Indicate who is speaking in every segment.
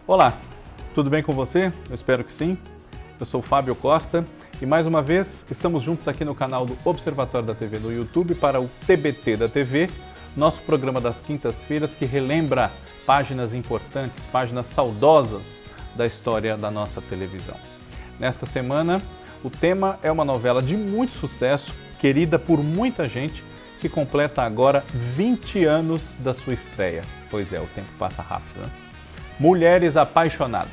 Speaker 1: Olá, tudo bem com você? Eu espero que sim. Eu sou o Fábio Costa e mais uma vez estamos juntos aqui no canal do Observatório da TV no YouTube para o TBT da TV, nosso programa das quintas-feiras que relembra páginas importantes, páginas saudosas da história da nossa televisão. Nesta semana, o tema é uma novela de muito sucesso, querida por muita gente, que completa agora 20 anos da sua estreia. Pois é, o tempo passa rápido, né? Mulheres Apaixonadas.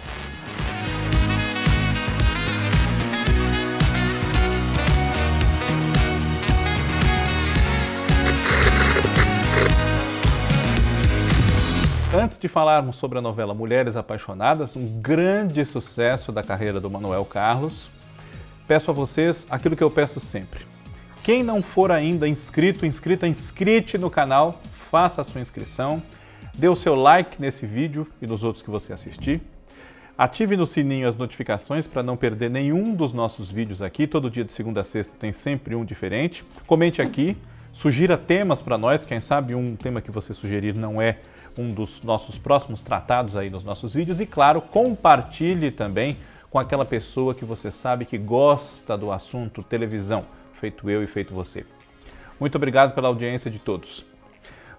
Speaker 1: Antes de falarmos sobre a novela Mulheres Apaixonadas, um grande sucesso da carreira do Manuel Carlos, peço a vocês aquilo que eu peço sempre. Quem não for ainda inscrite no canal, faça a sua inscrição, dê o seu like nesse vídeo e nos outros que você assistir. Ative no sininho as notificações para não perder nenhum dos nossos vídeos aqui. Todo dia de segunda a sexta tem sempre um diferente. Comente aqui, sugira temas para nós. Quem sabe um tema que você sugerir não é um dos nossos próximos tratados aí nos nossos vídeos. E claro, compartilhe também com aquela pessoa que você sabe que gosta do assunto televisão, feito eu e feito você. Muito obrigado pela audiência de todos.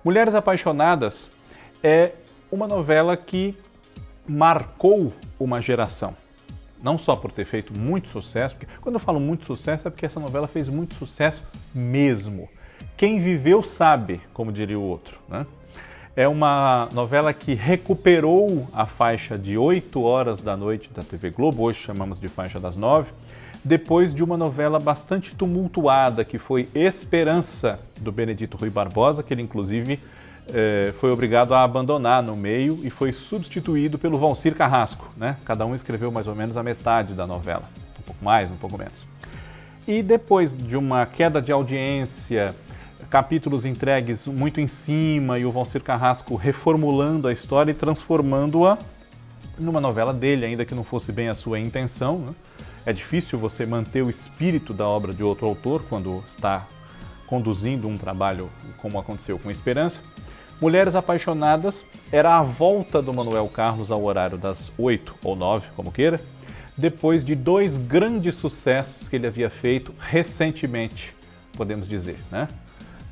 Speaker 1: Mulheres Apaixonadas é uma novela que marcou uma geração. Não só por ter feito muito sucesso, porque quando eu falo muito sucesso é porque essa novela fez muito sucesso mesmo. Quem viveu sabe, como diria o outro, né? É uma novela que recuperou a faixa de 8 horas da noite da TV Globo, hoje chamamos de faixa das 9, depois de uma novela bastante tumultuada, que foi Esperança, do Benedito Rui Barbosa, que ele inclusive foi obrigado a abandonar no meio e foi substituído pelo Valcir Carrasco, né? Cada um escreveu mais ou menos a metade da novela, um pouco mais, um pouco menos. E depois de uma queda de audiência, capítulos entregues muito em cima e o Valcir Carrasco reformulando a história e transformando-a numa novela dele, ainda que não fosse bem a sua intenção, né? É difícil você manter o espírito da obra de outro autor quando está conduzindo um trabalho como aconteceu com Esperança. Mulheres Apaixonadas era a volta do Manuel Carlos ao horário das 8 ou 9, como queira, depois de dois grandes sucessos que ele havia feito recentemente, podemos dizer, né?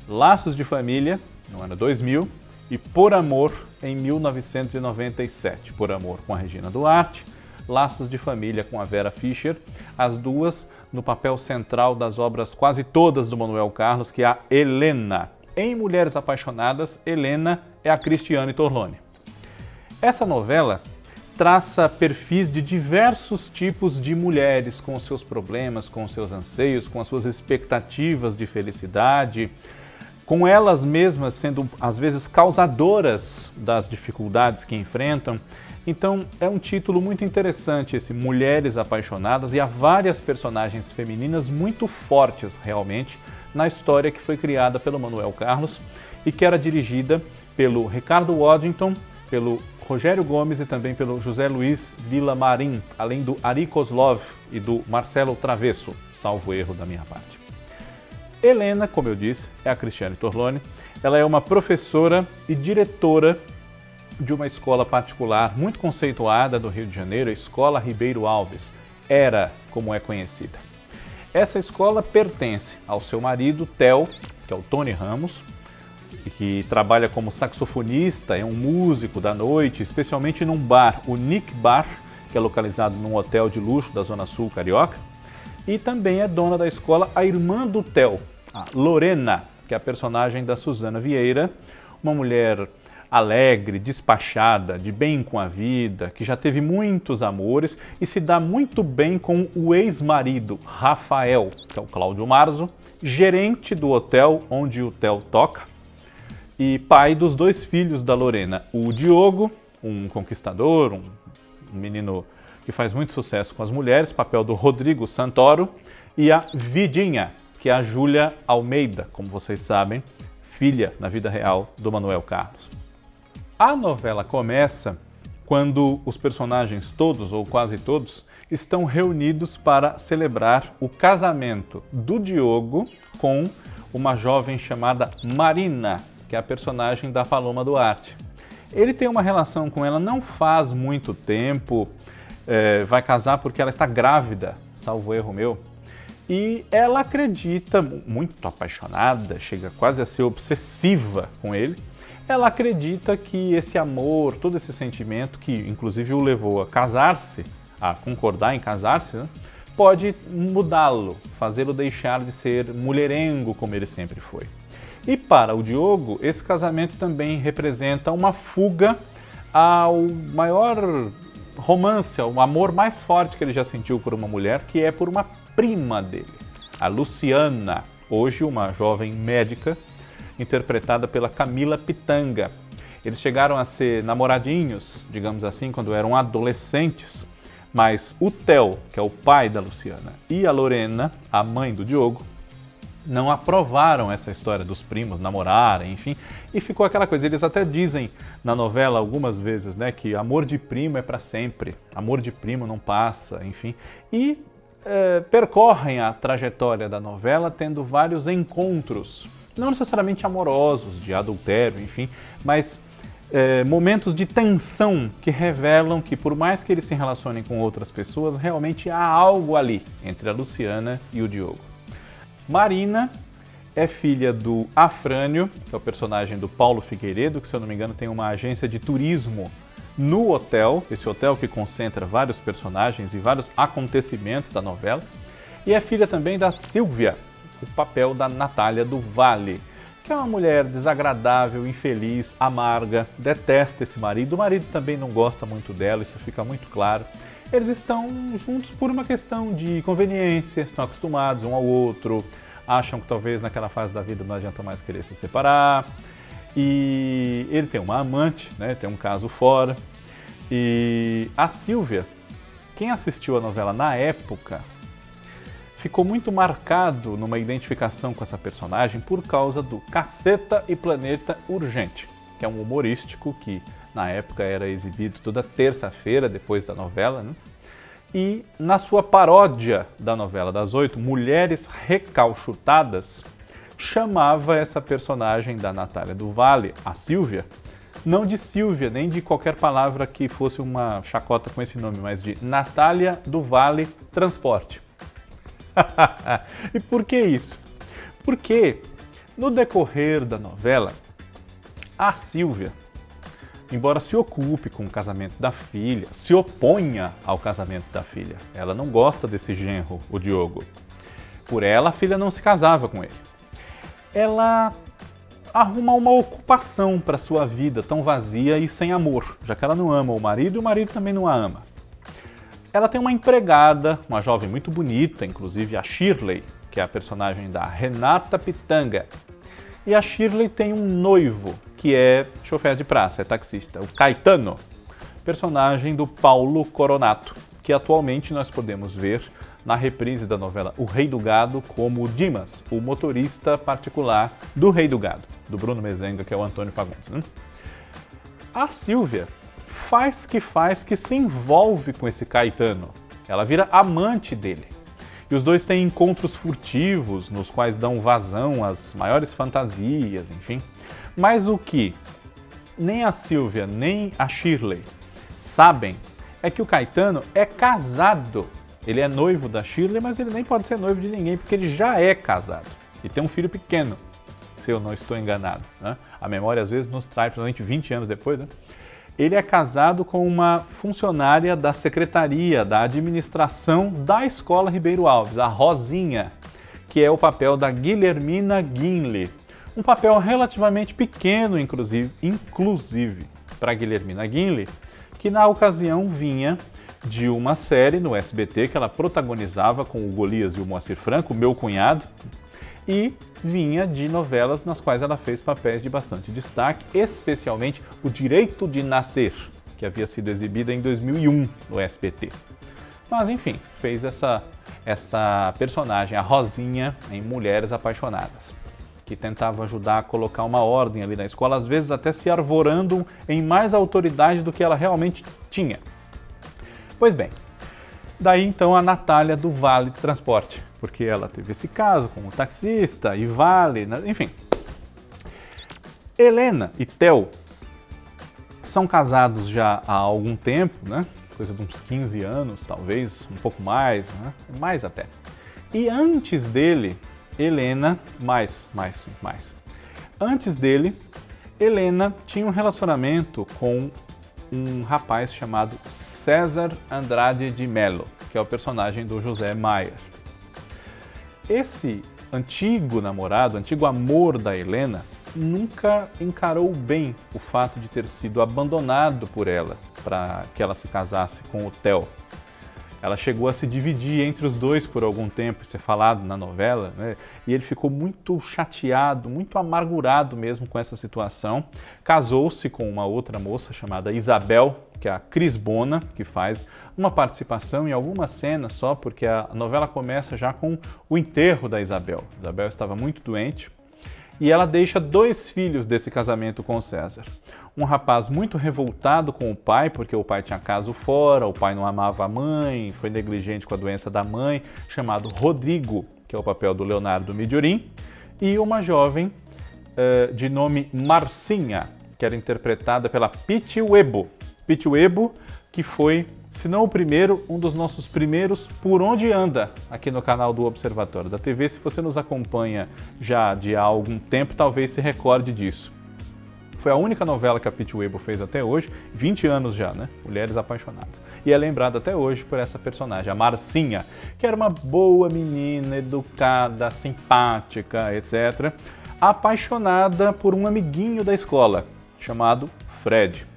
Speaker 1: Laços de Família, no ano 2000, e Por Amor, em 1997. Por Amor com a Regina Duarte, Laços de Família com a Vera Fischer, as duas no papel central das obras quase todas do Manuel Carlos, que é a Helena. Em Mulheres Apaixonadas, Helena é a Cristiane Torlone. Essa novela traça perfis de diversos tipos de mulheres, com os seus problemas, com os seus anseios, com as suas expectativas de felicidade, com elas mesmas sendo, às vezes, causadoras das dificuldades que enfrentam. Então, é um título muito interessante esse Mulheres Apaixonadas, e há várias personagens femininas muito fortes, realmente, na história que foi criada pelo Manuel Carlos e que era dirigida pelo Ricardo Waddington, pelo Rogério Gomes e também pelo José Luiz Villamarim, além do Ari Kozlov e do Marcelo Travesso, salvo erro da minha parte. Helena, como eu disse, é a Cristiane Torlone. Ela é uma professora e diretora de uma escola particular muito conceituada do Rio de Janeiro, a Escola Ribeiro Alves. Era como é conhecida. Essa escola pertence ao seu marido, Theo, que é o Tony Ramos, que trabalha como saxofonista, é um músico da noite, especialmente num bar, o Nick Bar, que é localizado num hotel de luxo da Zona Sul carioca. E também é dona da escola a irmã do Theo, a Lorena, que é a personagem da Suzana Vieira, uma mulher alegre, despachada, de bem com a vida, que já teve muitos amores e se dá muito bem com o ex-marido, Rafael, que é o Cláudio Marzo, gerente do hotel onde o Theo toca, e pai dos dois filhos da Lorena, o Diogo, um conquistador, um menino que faz muito sucesso com as mulheres, papel do Rodrigo Santoro, e a Vidinha, que é a Júlia Almeida, como vocês sabem, filha na vida real do Manuel Carlos. A novela começa quando os personagens todos, ou quase todos, estão reunidos para celebrar o casamento do Diogo com uma jovem chamada Marina, que é a personagem da Paloma Duarte. Ele tem uma relação com ela não faz muito tempo, vai casar porque ela está grávida, salvo erro meu, e ela acredita, muito apaixonada, chega quase a ser obsessiva com ele, ela acredita que esse amor, todo esse sentimento, que inclusive o levou a casar-se, a concordar em casar-se, né, pode mudá-lo, fazê-lo deixar de ser mulherengo como ele sempre foi. E para o Diogo, esse casamento também representa uma fuga ao maior romance, ao amor mais forte que ele já sentiu por uma mulher, que é por uma prima dele, a Luciana, hoje uma jovem médica, interpretada pela Camila Pitanga. Eles chegaram a ser namoradinhos, digamos assim, quando eram adolescentes, mas o Theo, que é o pai da Luciana, e a Lorena, a mãe do Diogo, não aprovaram essa história dos primos namorarem, enfim, e ficou aquela coisa. Eles até dizem na novela algumas vezes, né, que amor de primo é para sempre, amor de primo não passa, enfim, e percorrem a trajetória da novela tendo vários encontros, não necessariamente amorosos, de adultério, enfim, mas momentos de tensão que revelam que, por mais que eles se relacionem com outras pessoas, realmente há algo ali entre a Luciana e o Diogo. Marina é filha do Afrânio, que é o personagem do Paulo Figueiredo, que, se eu não me engano, tem uma agência de turismo no hotel, esse hotel que concentra vários personagens e vários acontecimentos da novela. E é filha também da Silvia, o papel da Natália do Valle, que é uma mulher desagradável, infeliz, amarga, detesta esse marido. O marido também não gosta muito dela, isso fica muito claro. Eles estão juntos por uma questão de conveniência, estão acostumados um ao outro, acham que talvez naquela fase da vida não adianta mais querer se separar. E ele tem uma amante, né, tem um caso fora. E a Silvia, quem assistiu a novela na época, ficou muito marcado numa identificação com essa personagem por causa do Caceta e Planeta Urgente, que é um humorístico que na época era exibido toda terça-feira depois da novela, né? E na sua paródia da novela das 8, Mulheres Recalchutadas, chamava essa personagem da Natália do Valle, a Silvia, não de Silvia, nem de qualquer palavra que fosse uma chacota com esse nome, mas de Natália do Valle Transporte. E por que isso? Porque no decorrer da novela, a Silvia, embora se ocupe com o casamento da filha, se oponha ao casamento da filha. Ela não gosta desse genro, o Diogo. Por ela, a filha não se casava com ele. Ela arruma uma ocupação para sua vida tão vazia e sem amor, já que ela não ama o marido e o marido também não a ama. Ela tem uma empregada, uma jovem muito bonita, inclusive a Shirley, que é a personagem da Renata Pitanga. E a Shirley tem um noivo, que é chofer de praça, é taxista, o Caetano, personagem do Paulo Coronato, que atualmente nós podemos ver na reprise da novela O Rei do Gado como Dimas, o motorista particular do Rei do Gado, do Bruno Mezenga, que é o Antônio Fagundes, né? A Silvia faz que se envolve com esse Caetano. Ela vira amante dele. E os dois têm encontros furtivos, nos quais dão vazão às maiores fantasias, enfim. Mas o que nem a Silvia, nem a Shirley sabem é que o Caetano é casado. Ele é noivo da Shirley, mas ele nem pode ser noivo de ninguém, porque ele já é casado. E tem um filho pequeno, se eu não estou enganado, né? A memória às vezes nos traz, principalmente 20 anos depois, né? Ele é casado com uma funcionária da secretaria, da administração da Escola Ribeiro Alves, a Rosinha, que é o papel da Guilhermina Guinle. Um papel relativamente pequeno, inclusive para Guilhermina Guinle, que na ocasião vinha de uma série no SBT que ela protagonizava com o Golias e o Moacir Franco, Meu Cunhado, e vinha de novelas nas quais ela fez papéis de bastante destaque, especialmente O Direito de Nascer, que havia sido exibida em 2001 no SBT. Mas enfim, fez essa personagem, a Rosinha, em Mulheres Apaixonadas, que tentava ajudar a colocar uma ordem ali na escola, às vezes até se arvorando em mais autoridade do que ela realmente tinha. Pois bem, daí então a Natália do Valle Transporte, porque ela teve esse caso com o taxista e Vale, enfim. Helena e Theo são casados já há algum tempo, né? Coisa de uns 15 anos, talvez, um pouco mais, né? Mais até. E antes dele, Helena, mais. Antes dele, Helena tinha um relacionamento com um rapaz chamado César Andrade de Mello, que é o personagem do José Maier. Esse antigo namorado, antigo amor da Helena, nunca encarou bem o fato de ter sido abandonado por ela para que ela se casasse com o Theo. Ela chegou a se dividir entre os dois por algum tempo, isso é falado na novela, né? E ele ficou muito chateado, muito amargurado mesmo com essa situação. Casou-se com uma outra moça chamada Isabel, que é a Cris Bona, que faz uma participação em algumas cenas só, porque a novela começa já com o enterro da Isabel. Isabel estava muito doente e ela deixa 2 filhos desse casamento com o César. Um rapaz muito revoltado com o pai, porque o pai tinha caso fora, o pai não amava a mãe, foi negligente com a doença da mãe, chamado Rodrigo, que é o papel do Leonardo Midiorin, e uma jovem de nome Marcinha, que era interpretada pela Pitty Webo. Pitty Webo, que foi, se não o primeiro, um dos nossos primeiros Por Onde Anda, aqui no canal do Observatório da TV. Se você nos acompanha já de há algum tempo, talvez se recorde disso. Foi a única novela que a Pitty Webo fez até hoje, 20 anos já, né? Mulheres Apaixonadas. E é lembrada até hoje por essa personagem, a Marcinha, que era uma boa menina, educada, simpática, etc. Apaixonada por um amiguinho da escola, chamado Fred,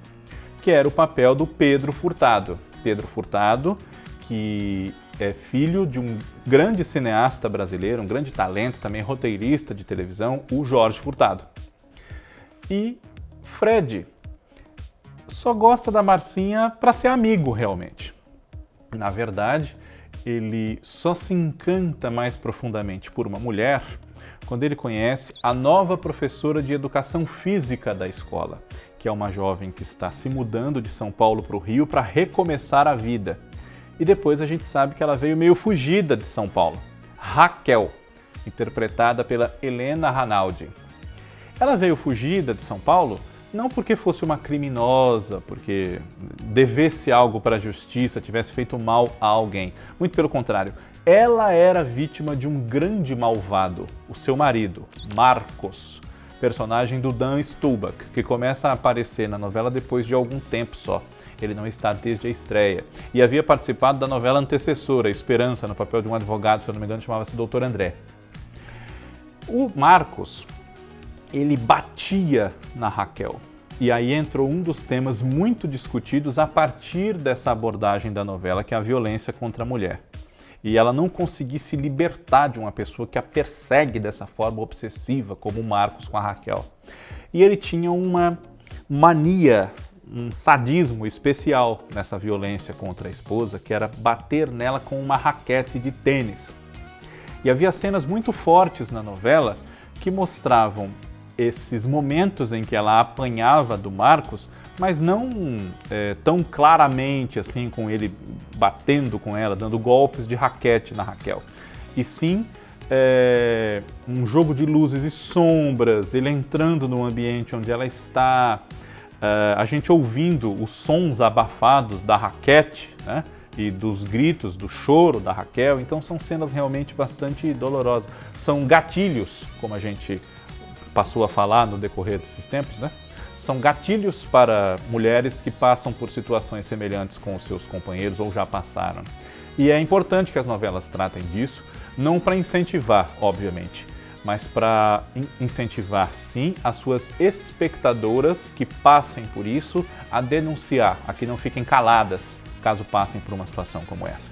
Speaker 1: que era o papel do Pedro Furtado. Pedro Furtado, que é filho de um grande cineasta brasileiro, um grande talento, também roteirista de televisão, o Jorge Furtado. E Fred só gosta da Marcinha para ser amigo, realmente. Na verdade, ele só se encanta mais profundamente por uma mulher quando ele conhece a nova professora de educação física da escola, que é uma jovem que está se mudando de São Paulo para o Rio para recomeçar a vida. E depois a gente sabe que ela veio meio fugida de São Paulo. Raquel, interpretada pela Helena Ranaldi. Ela veio fugida de São Paulo não porque fosse uma criminosa, porque devesse algo para a justiça, tivesse feito mal a alguém. Muito pelo contrário, ela era vítima de um grande malvado, o seu marido, Marcos, personagem do Dan Stulbach, que começa a aparecer na novela depois de algum tempo só. Ele não está desde a estreia. E havia participado da novela antecessora, Esperança, no papel de um advogado, se eu não me engano, chamava-se Dr. André. O Marcos, ele batia na Raquel. E aí entrou um dos temas muito discutidos a partir dessa abordagem da novela, que é a violência contra a mulher. E ela não conseguir se libertar de uma pessoa que a persegue dessa forma obsessiva, como o Marcos com a Raquel. E ele tinha uma mania, um sadismo especial nessa violência contra a esposa, que era bater nela com uma raquete de tênis. E havia cenas muito fortes na novela que mostravam esses momentos em que ela apanhava do Marcos, mas não tão claramente assim, com ele batendo com ela, dando golpes de raquete na Raquel. E sim um jogo de luzes e sombras, ele entrando no ambiente onde ela está, a gente ouvindo os sons abafados da raquete, né? E dos gritos, do choro da Raquel. Então são cenas realmente bastante dolorosas. São gatilhos, como a gente passou a falar no decorrer desses tempos, né? São gatilhos para mulheres que passam por situações semelhantes com os seus companheiros ou já passaram. E é importante que as novelas tratem disso, não para incentivar, obviamente, mas para incentivar, sim, as suas espectadoras que passem por isso a denunciar, a que não fiquem caladas caso passem por uma situação como essa.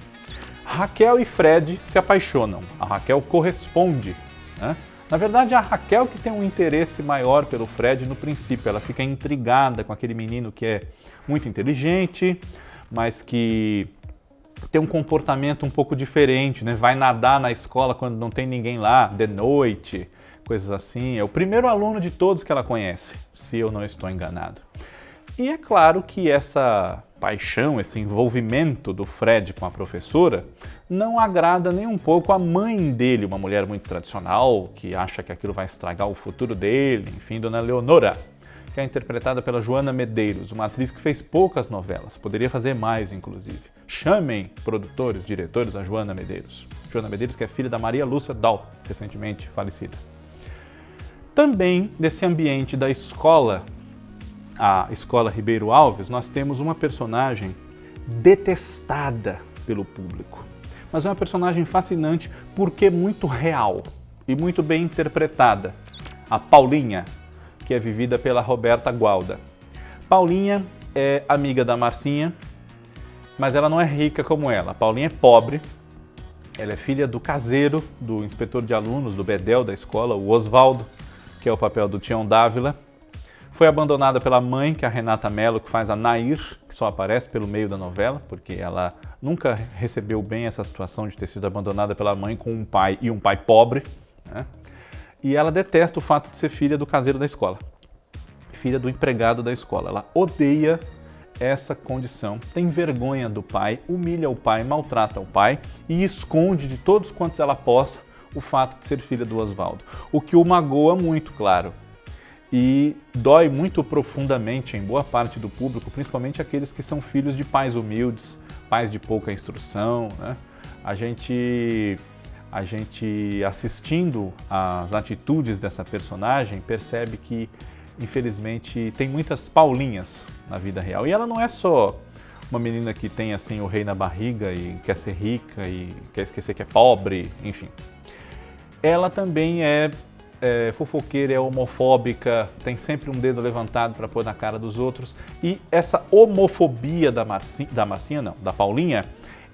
Speaker 1: Raquel e Fred se apaixonam. A Raquel corresponde, né? Na verdade, a Raquel que tem um interesse maior pelo Fred no princípio. Ela fica intrigada com aquele menino que é muito inteligente, mas que tem um comportamento um pouco diferente, né? Vai nadar na escola quando não tem ninguém lá, de noite, coisas assim. É o primeiro aluno de todos que ela conhece, se eu não estou enganado. E é claro que essa paixão, esse envolvimento do Fred com a professora não agrada nem um pouco a mãe dele, uma mulher muito tradicional, que acha que aquilo vai estragar o futuro dele, enfim, Dona Leonora, que é interpretada pela Joana Medeiros, uma atriz que fez poucas novelas, poderia fazer mais, inclusive. Chamem produtores, diretores a Joana Medeiros. Joana Medeiros, que é filha da Maria Lúcia Dahl, recentemente falecida. Também, nesse ambiente da escola, a Escola Ribeiro Alves, nós temos uma personagem detestada pelo público. Mas é uma personagem fascinante porque muito real e muito bem interpretada. A Paulinha, que é vivida pela Roberta Gualda. Paulinha é amiga da Marcinha, mas ela não é rica como ela. A Paulinha é pobre, ela é filha do caseiro, do inspetor de alunos, do bedel da escola, o Osvaldo, que é o papel do Tião Dávila. Foi abandonada pela mãe, que é a Renata Mello, que faz a Nair, que só aparece pelo meio da novela, porque ela nunca recebeu bem essa situação de ter sido abandonada pela mãe com um pai e um pai pobre, né? E ela detesta o fato de ser filha do caseiro da escola, filha do empregado da escola. Ela odeia essa condição, tem vergonha do pai, humilha o pai, maltrata o pai e esconde de todos quantos ela possa o fato de ser filha do Osvaldo. O que o magoa muito, claro. E dói muito profundamente em boa parte do público, principalmente aqueles que são filhos de pais humildes, pais de pouca instrução, né? A gente assistindo às atitudes dessa personagem percebe que, infelizmente, tem muitas Paulinhas na vida real. E ela não é só uma menina que tem assim o rei na barriga e quer ser rica e quer esquecer que é pobre, enfim. Ela também é fofoqueira, é homofóbica, tem sempre um dedo levantado para pôr na cara dos outros. E essa homofobia da Paulinha,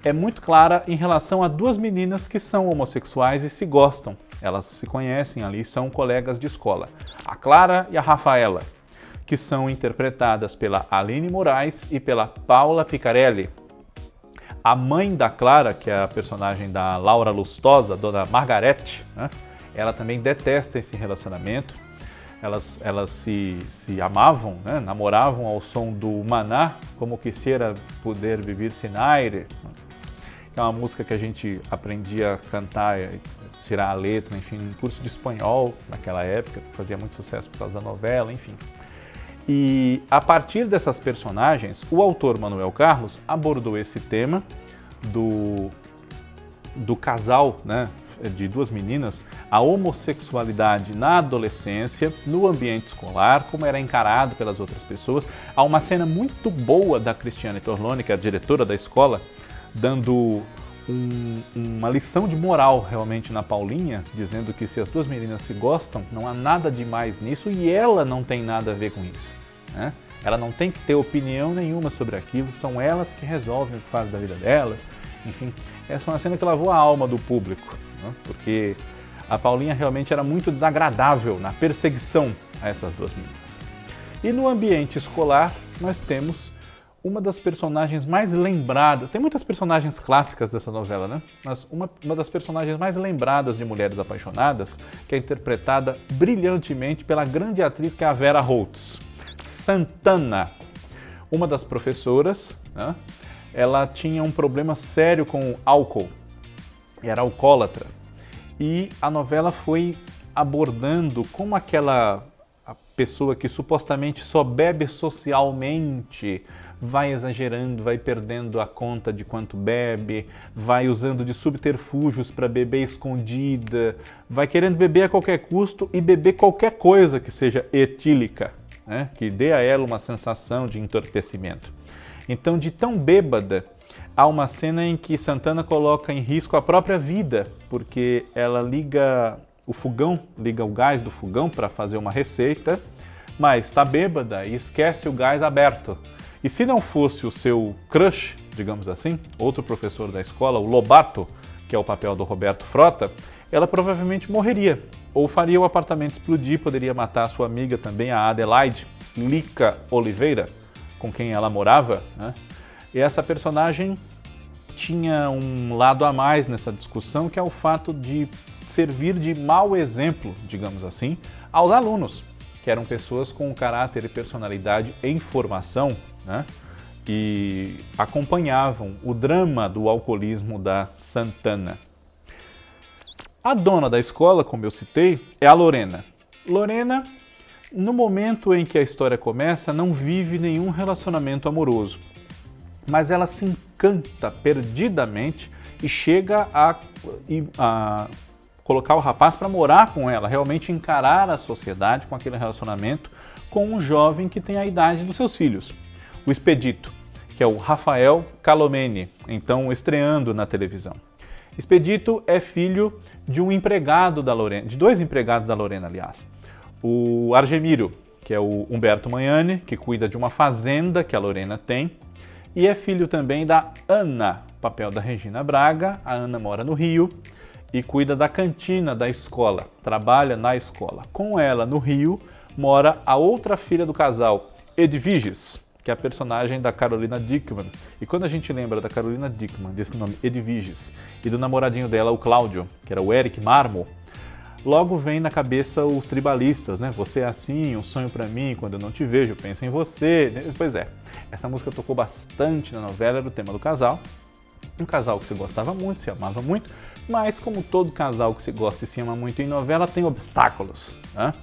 Speaker 1: é muito clara em relação a duas meninas que são homossexuais e se gostam. Elas se conhecem ali, são colegas de escola. A Clara e a Rafaela, que são interpretadas pela Aline Moraes e pela Paula Picarelli. A mãe da Clara, que é a personagem da Laura Lustosa, Dona Margarete, né? Ela também detesta esse relacionamento. Elas se amavam, né? Namoravam ao som do Maná, como quisiera poder viver sin aire, que é uma música que a gente aprendia a cantar, tirar a letra, enfim, em curso de espanhol naquela época, fazia muito sucesso por causa da novela, enfim. E a partir dessas personagens, o autor Manuel Carlos abordou esse tema do casal, né, de duas meninas, a homossexualidade na adolescência, no ambiente escolar, como era encarado pelas outras pessoas. Há uma cena muito boa da Cristiane Torlone, que é a diretora da escola, dando uma lição de moral realmente na Paulinha, dizendo que se as duas meninas se gostam, não há nada demais nisso e ela não tem nada a ver com isso, né? Ela não tem que ter opinião nenhuma sobre aquilo, são elas que resolvem o que fazem da vida delas. Enfim, essa é uma cena que lavou a alma do público, né? Porque a Paulinha realmente era muito desagradável na perseguição a essas duas meninas. E no ambiente escolar nós temos uma das personagens mais lembradas, tem muitas personagens clássicas dessa novela, né? Mas uma das personagens mais lembradas de Mulheres Apaixonadas, que é interpretada brilhantemente pela grande atriz que é a Vera Holtz. Santana, uma das professoras, né? Ela tinha um problema sério com o álcool, era alcoólatra. E a novela foi abordando como a pessoa que supostamente só bebe socialmente vai exagerando, vai perdendo a conta de quanto bebe, vai usando de subterfúgios para beber escondida, vai querendo beber a qualquer custo e beber qualquer coisa que seja etílica, né? Que dê a ela uma sensação de entorpecimento. Então, de tão bêbada, há uma cena em que Santana coloca em risco a própria vida, porque ela liga o gás do fogão para fazer uma receita, mas está bêbada e esquece o gás aberto. E se não fosse o seu crush, digamos assim, outro professor da escola, o Lobato, que é o papel do Roberto Frota, ela provavelmente morreria, ou faria o apartamento explodir, poderia matar a sua amiga também, a Adelaide Lica Oliveira, com quem ela morava, né? E essa personagem tinha um lado a mais nessa discussão, que é o fato de servir de mau exemplo, digamos assim, aos alunos, que eram pessoas com caráter e personalidade em formação, né? E acompanhavam o drama do alcoolismo da Santana. A dona da escola, como eu citei, é a Lorena. Lorena no momento em que a história começa, não vive nenhum relacionamento amoroso, mas ela se encanta perdidamente e chega a colocar o rapaz para morar com ela, realmente encarar a sociedade com aquele relacionamento com um jovem que tem a idade dos seus filhos, o Expedito, que é o Rafael Calomene, então estreando na televisão. Expedito é filho de um empregado da Lorena, de dois empregados da Lorena, aliás. O Argemiro, que é o Humberto Magnani, que cuida de uma fazenda que a Lorena tem, e é filho também da Ana, papel da Regina Braga. A Ana mora no Rio e cuida da cantina da escola, trabalha na escola. Com ela, no Rio, mora a outra filha do casal, Edviges, que é a personagem da Carolina Dickman. E quando a gente lembra da Carolina Dickman, desse nome Edviges, e do namoradinho dela, o Cláudio, que era o Eric Marmo, logo vem na cabeça os tribalistas, né? Você é assim, um sonho pra mim, quando eu não te vejo, eu penso em você. Pois é, essa música tocou bastante na novela, era o tema do casal. Um casal que se gostava muito, se amava muito, mas como todo casal que se gosta e se ama muito em novela, tem obstáculos, né?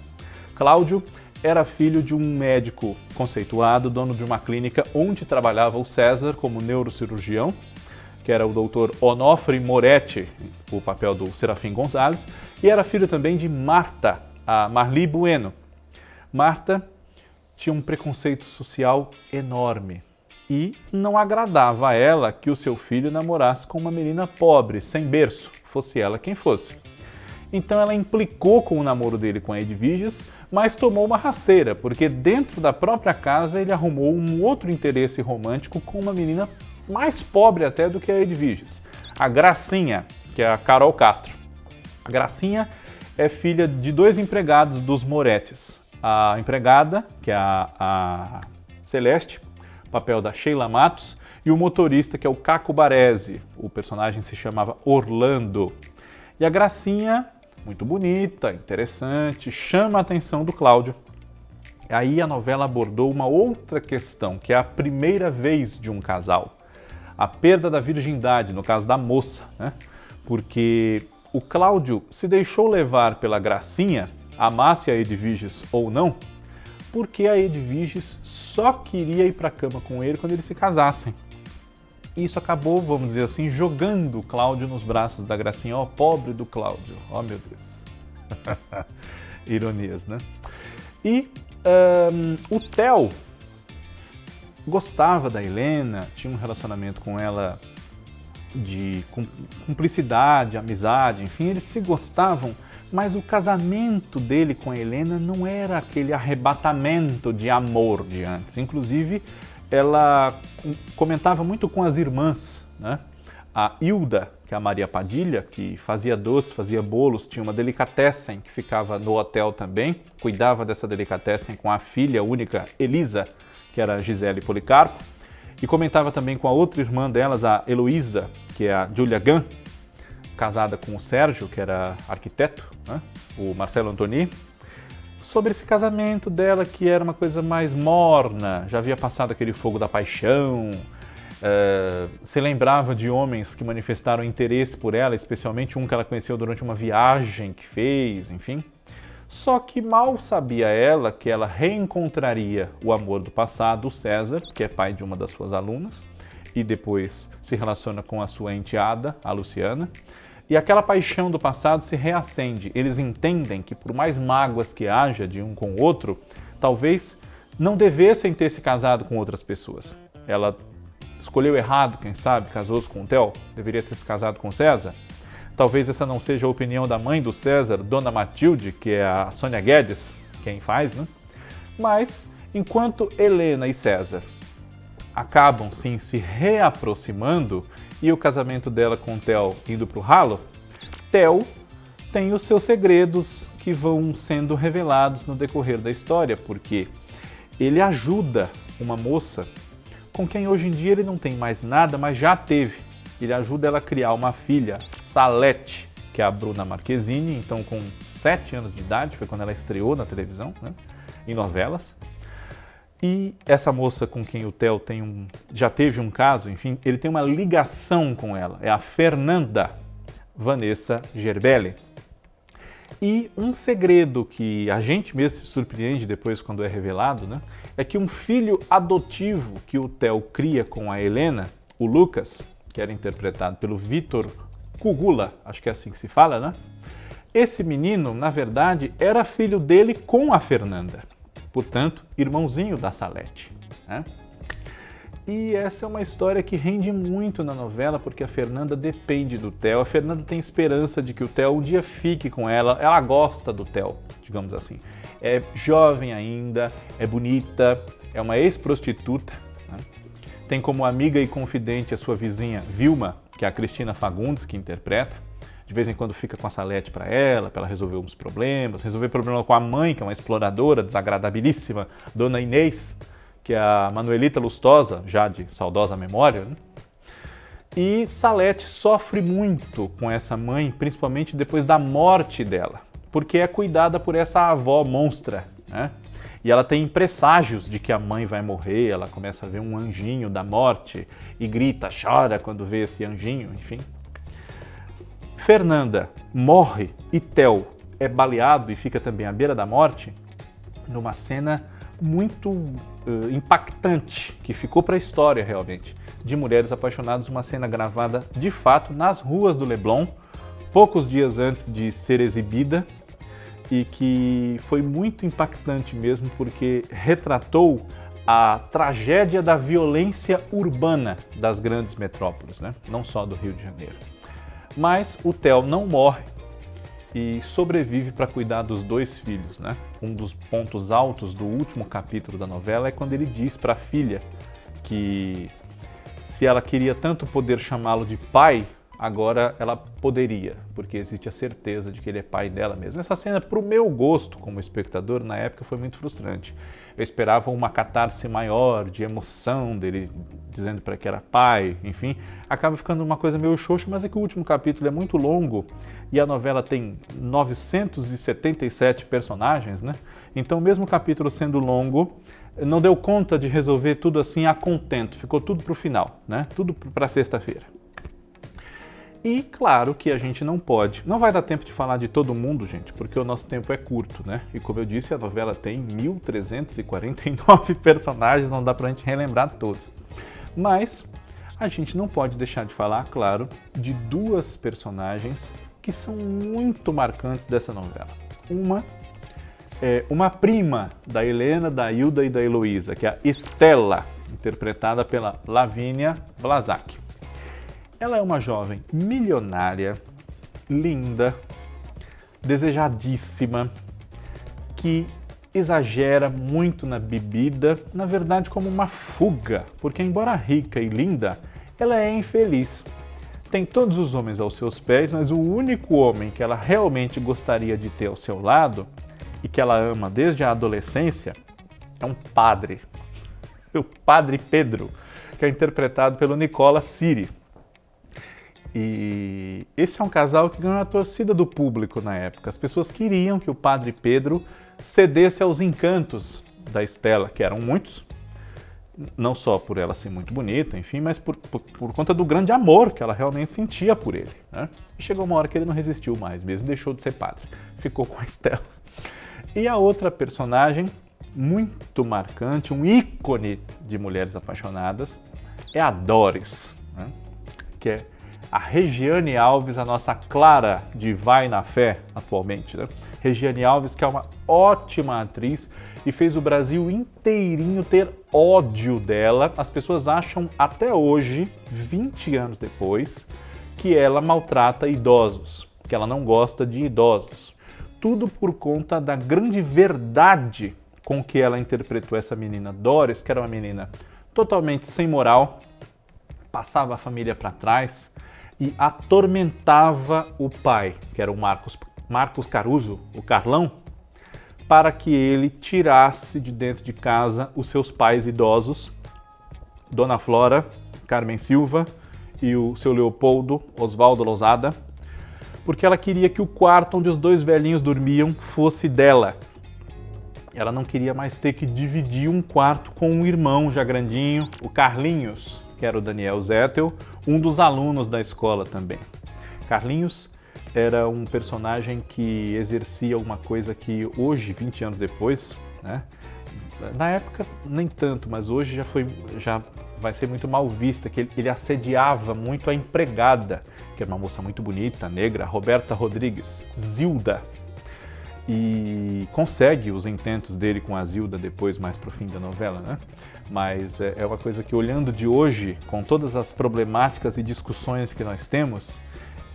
Speaker 1: Cláudio era filho de um médico conceituado, dono de uma clínica onde trabalhava o César como neurocirurgião, que era o doutor Onofre Moretti, o papel do Serafim Gonzalez, e era filho também de Marta, a Marli Bueno. Marta tinha um preconceito social enorme e não agradava a ela que o seu filho namorasse com uma menina pobre, sem berço, fosse ela quem fosse. Então ela implicou com o namoro dele com a Edviges, mas tomou uma rasteira, porque dentro da própria casa ele arrumou um outro interesse romântico com uma menina mais pobre até do que a Edviges, a Gracinha, que é a Carol Castro. A Gracinha é filha de dois empregados dos Moretes. A empregada, que é a Celeste, papel da Sheila Matos, e o motorista, que é o Caco Baresi. O personagem se chamava Orlando. E a Gracinha, muito bonita, interessante, chama a atenção do Cláudio. Aí a novela abordou uma outra questão, que é a primeira vez de um casal. A perda da virgindade, no caso da moça, né? Porque o Cláudio se deixou levar pela Gracinha, amasse a Edviges ou não, porque a Edviges só queria ir para a cama com ele quando eles se casassem. Isso acabou, vamos dizer assim, jogando o Cláudio nos braços da Gracinha. Ó, pobre do Cláudio, ó meu Deus. Ironias, né? E o Theo gostava da Helena, tinha um relacionamento com ela de cumplicidade, amizade, enfim, eles se gostavam, mas o casamento dele com a Helena não era aquele arrebatamento de amor de antes. Inclusive, ela comentava muito com as irmãs, né? A Hilda, que é a Maria Padilha, que fazia doces, fazia bolos, tinha uma delicatessen que ficava no hotel também, cuidava dessa delicatessen com a filha única Elisa, que era a Gisele Policarpo, e comentava também com a outra irmã delas, a Heloísa, que é a Julia Gunn, casada com o Sérgio, que era arquiteto, né? O Marcelo Antoni, sobre esse casamento dela, que era uma coisa mais morna, já havia passado aquele fogo da paixão, se lembrava de homens que manifestaram interesse por ela, especialmente um que ela conheceu durante uma viagem que fez, enfim. Só que mal sabia ela que ela reencontraria o amor do passado, o César, que é pai de uma das suas alunas, e depois se relaciona com a sua enteada, a Luciana. E aquela paixão do passado se reacende. Eles entendem que por mais mágoas que haja de um com o outro, talvez não devessem ter se casado com outras pessoas. Ela escolheu errado, quem sabe, casou-se com o Theo, deveria ter se casado com o César. Talvez essa não seja a opinião da mãe do César, Dona Matilde, que é a Sônia Guedes, quem faz, né? Mas, enquanto Helena e César acabam, sim, se reaproximando e o casamento dela com o Theo indo para o ralo, Theo tem os seus segredos que vão sendo revelados no decorrer da história, porque ele ajuda uma moça com quem hoje em dia ele não tem mais nada, mas já teve. Ele ajuda ela a criar uma filha, Salete, que é a Bruna Marquezine, então com 7 anos de idade, foi quando ela estreou na televisão, né, em novelas. E essa moça com quem o Theo já teve um caso, enfim, ele tem uma ligação com ela, é a Fernanda Vanessa Gerbelli. E um segredo que a gente mesmo se surpreende depois quando é revelado, né, é que um filho adotivo que o Theo cria com a Helena, o Lucas, que era interpretado pelo Vitor Kugula, acho que é assim que se fala, né? Esse menino, na verdade, era filho dele com a Fernanda, portanto, irmãozinho da Salete, né? E essa é uma história que rende muito na novela, porque a Fernanda depende do Theo. A Fernanda tem esperança de que o Theo um dia fique com ela. Ela gosta do Theo, digamos assim. É jovem ainda, é bonita, é uma ex-prostituta, né? Tem como amiga e confidente a sua vizinha Vilma, que é a Cristina Fagundes, que interpreta. De vez em quando fica com a Salete para ela resolver uns problemas. Resolver problema com a mãe, que é uma exploradora desagradabilíssima, Dona Inês, que é a Manuelita Lustosa, já de saudosa memória, né? E Salete sofre muito com essa mãe, principalmente depois da morte dela, porque é cuidada por essa avó monstra, né? E ela tem presságios de que a mãe vai morrer, ela começa a ver um anjinho da morte e grita, chora quando vê esse anjinho, enfim. Fernanda morre e Theo é baleado e fica também à beira da morte numa cena muito impactante, que ficou para a história realmente, de Mulheres Apaixonadas, uma cena gravada de fato nas ruas do Leblon, poucos dias antes de ser exibida, e que foi muito impactante mesmo, porque retratou a tragédia da violência urbana das grandes metrópoles, né? Não só do Rio de Janeiro. Mas o Theo não morre e sobrevive para cuidar dos dois filhos, né? Um dos pontos altos do último capítulo da novela é quando ele diz para a filha que se ela queria tanto poder chamá-lo de pai, agora ela poderia, porque existe a certeza de que ele é pai dela mesmo. Essa cena, para o meu gosto como espectador, na época foi muito frustrante. Eu esperava uma catarse maior, de emoção dele dizendo para que era pai, enfim. Acaba ficando uma coisa meio xoxa, mas é que o último capítulo é muito longo e a novela tem 977 personagens, né? Então, mesmo o capítulo sendo longo, não deu conta de resolver tudo assim a contento. Ficou tudo para o final, né? Tudo para sexta-feira. E claro que a gente não vai dar tempo de falar de todo mundo, gente, porque o nosso tempo é curto, né? E como eu disse, a novela tem 1.349 personagens, não dá pra gente relembrar todos. Mas a gente não pode deixar de falar, claro, de duas personagens que são muito marcantes dessa novela. Uma é uma prima da Helena, da Hilda e da Heloísa, que é a Estela, interpretada pela Lavínia Vlasak. Ela é uma jovem milionária, linda, desejadíssima, que exagera muito na bebida, na verdade como uma fuga, porque embora rica e linda, ela é infeliz. Tem todos os homens aos seus pés, mas o único homem que ela realmente gostaria de ter ao seu lado, e que ela ama desde a adolescência, é um padre. O Padre Pedro, que é interpretado pelo Nicola Siri. E esse é um casal que ganhou a torcida do público na época. As pessoas queriam que o Padre Pedro cedesse aos encantos da Estela, que eram muitos, não só por ela ser muito bonita, enfim, mas por conta do grande amor que ela realmente sentia por ele, né? E chegou uma hora que ele não resistiu mais mesmo, deixou de ser padre, ficou com a Estela. E a outra personagem muito marcante, um ícone de Mulheres Apaixonadas, é a Doris, né? Que é a Regiane Alves, a nossa Clara de Vai na Fé atualmente, né? Regiane Alves, que é uma ótima atriz e fez o Brasil inteirinho ter ódio dela. As pessoas acham até hoje, 20 anos depois, que ela maltrata idosos, que ela não gosta de idosos. Tudo por conta da grande verdade com que ela interpretou essa menina Doris, que era uma menina totalmente sem moral, passava a família para trás e atormentava o pai, que era o Marcos Caruso, o Carlão, para que ele tirasse de dentro de casa os seus pais idosos, Dona Flora, Carmen Silva e o seu Leopoldo, Oswaldo Lousada, porque ela queria que o quarto onde os dois velhinhos dormiam fosse dela. Ela não queria mais ter que dividir um quarto com um irmão já grandinho, o Carlinhos, que era o Daniel Zettel, um dos alunos da escola também. Carlinhos era um personagem que exercia uma coisa que hoje, 20 anos depois, né? Na época nem tanto, mas hoje já vai ser muito mal vista, que ele assediava muito a empregada, que era uma moça muito bonita, negra, Roberta Rodrigues, Zilda. E consegue os intentos dele com a Zilda depois, mais pro fim da novela, né? Mas é uma coisa que, olhando de hoje, com todas as problemáticas e discussões que nós temos,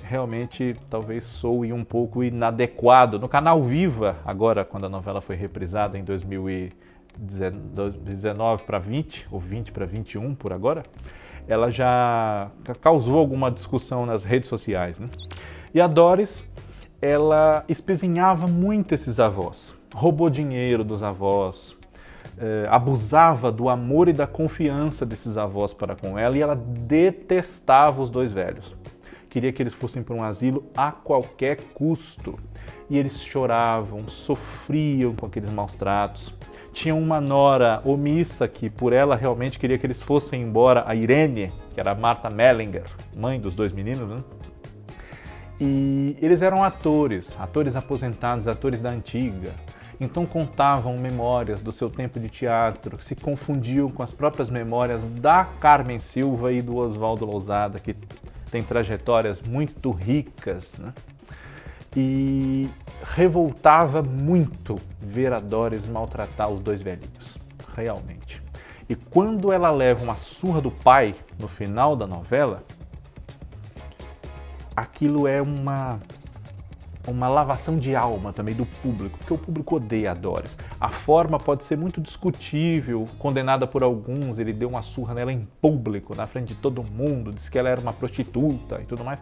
Speaker 1: realmente talvez soe um pouco inadequado. No canal Viva, agora quando a novela foi reprisada em 2019 para 20, ou 20 para 21 por agora, ela já causou alguma discussão nas redes sociais, né? E a Doris, ela espezinhava muito esses avós, roubou dinheiro dos avós, abusava do amor e da confiança desses avós para com ela, e ela detestava os dois velhos. Queria que eles fossem para um asilo a qualquer custo. E eles choravam, sofriam com aqueles maus tratos. Tinha uma nora omissa que por ela realmente queria que eles fossem embora, a Irene, que era a Martha Mellinger, mãe dos dois meninos, né? E eles eram atores aposentados, atores da antiga. Então contavam memórias do seu tempo de teatro, que se confundiam com as próprias memórias da Carmen Silva e do Oswaldo Lousada, que tem trajetórias muito ricas, né? E revoltava muito ver a Doris maltratar os dois velhinhos, realmente. E quando ela leva uma surra do pai no final da novela, aquilo é uma lavação de alma também do público, porque o público odeia a Doris. A forma pode ser muito discutível, condenada por alguns, ele deu uma surra nela em público, na frente de todo mundo, disse que ela era uma prostituta e tudo mais,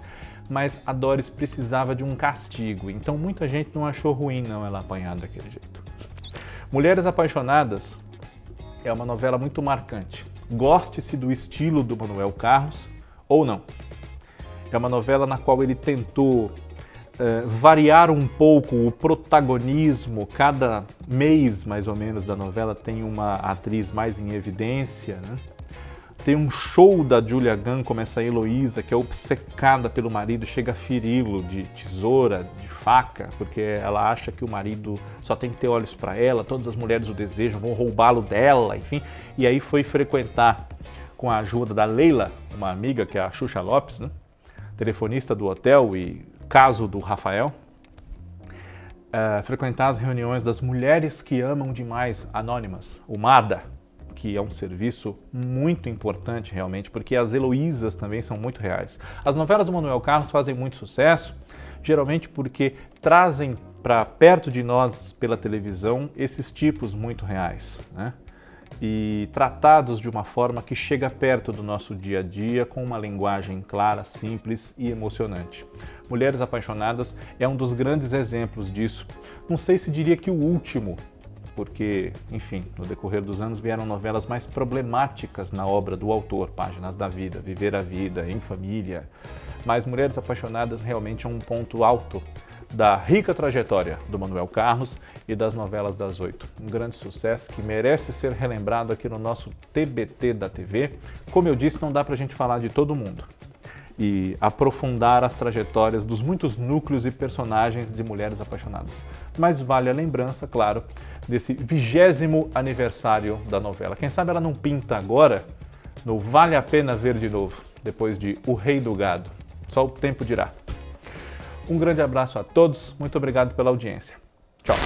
Speaker 1: mas a Doris precisava de um castigo, então muita gente não achou ruim não ela apanhar daquele jeito. Mulheres Apaixonadas é uma novela muito marcante. Goste-se do estilo do Manuel Carlos ou não. É uma novela na qual ele tentou variar um pouco o protagonismo. Cada mês, mais ou menos, da novela tem uma atriz mais em evidência, né? Tem um show da Julia Gunn, como essa Heloísa, que é obcecada pelo marido, chega a feri-lo de tesoura, de faca, porque ela acha que o marido só tem que ter olhos para ela, todas as mulheres o desejam, vão roubá-lo dela, enfim. E aí foi frequentar, com a ajuda da Leila, uma amiga, que é a Xuxa Lopes, né? Telefonista do hotel e caso do Rafael, frequentar as reuniões das Mulheres que Amam Demais Anônimas, o MADA, que é um serviço muito importante realmente, porque as Heloísas também são muito reais. As novelas do Manuel Carlos fazem muito sucesso, geralmente porque trazem para perto de nós pela televisão esses tipos muito reais, né? E tratados de uma forma que chega perto do nosso dia a dia, com uma linguagem clara, simples e emocionante. Mulheres Apaixonadas é um dos grandes exemplos disso. Não sei se diria que o último, porque, enfim, no decorrer dos anos vieram novelas mais problemáticas na obra do autor, Páginas da Vida, Viver a Vida, Em Família. Mas Mulheres Apaixonadas realmente é um ponto alto da rica trajetória do Manuel Carlos e das novelas das 8. Um grande sucesso que merece ser relembrado aqui no nosso TBT da TV. Como eu disse, não dá pra gente falar de todo mundo e aprofundar as trajetórias dos muitos núcleos e personagens de Mulheres Apaixonadas. Mas vale a lembrança, claro, desse 20º aniversário da novela. Quem sabe ela não pinta agora no Vale a Pena Ver de Novo, depois de O Rei do Gado. Só o tempo dirá. Um grande abraço a todos, muito obrigado pela audiência. Tchau!